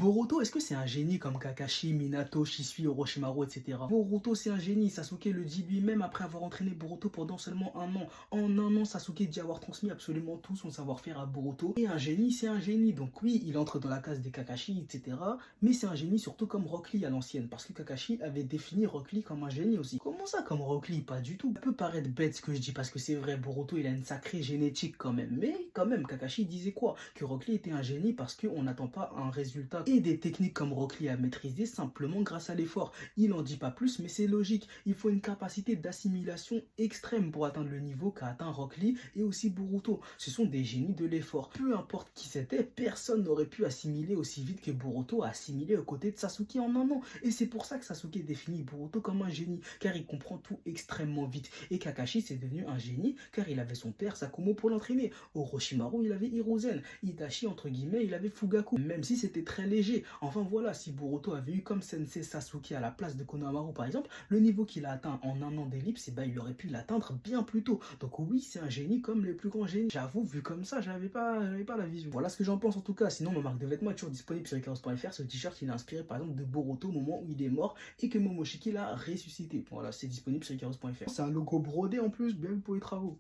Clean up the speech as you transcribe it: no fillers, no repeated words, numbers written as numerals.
Boruto, est-ce que c'est un génie comme Kakashi, Minato, Shisui, Orochimaru, etc. Boruto, c'est un génie. Sasuke le dit lui-même après avoir entraîné Boruto pendant seulement un an. En un an, Sasuke dit avoir transmis absolument tout son savoir-faire à Boruto. Et un génie, c'est un génie. Donc oui, il entre dans la case des Kakashi, etc. Mais c'est un génie surtout comme Rock Lee à l'ancienne. Parce que Kakashi avait défini Rock Lee comme un génie aussi. Comment ça comme Rock Lee? Pas du tout. Ça peut paraître bête ce que je dis parce que c'est vrai, Boruto, il a une sacrée génétique quand même. Mais quand même, Kakashi disait quoi? Que Rock Lee était un génie parce qu'on n'attend pas un résultat et des techniques comme Rock Lee à maîtriser simplement grâce à l'effort. Il n'en dit pas plus, mais c'est logique. Il faut une capacité d'assimilation extrême pour atteindre le niveau qu'a atteint Rock Lee et aussi Boruto. Ce sont des génies de l'effort. Peu importe qui c'était, personne n'aurait pu assimiler aussi vite que Boruto a assimilé aux côtés de Sasuke en un an. Et c'est pour ça que Sasuke définit Boruto comme un génie, car il comprend tout extrêmement vite. Et Kakashi c'est devenu un génie, car il avait son père Sakumo pour l'entraîner. Orochimaru, il avait Hiruzen. Itachi, entre guillemets, il avait Fugaku, même si c'était très léger. Enfin voilà, si Boruto avait eu comme Sensei Sasuke à la place de Konohamaru par exemple, le niveau qu'il a atteint en un an d'ellipse, il aurait pu l'atteindre bien plus tôt. Donc oui, c'est un génie comme les plus grands génies. J'avoue, vu comme ça, j'avais pas la vision. Voilà ce que j'en pense en tout cas. Sinon, ma marque de vêtements est toujours disponible sur ikaros.fr. Ce t-shirt, il est inspiré par exemple de Boruto au moment où il est mort et que Momoshiki l'a ressuscité. Voilà, c'est disponible sur ikaros.fr. C'est un logo brodé en plus, bien pour les travaux.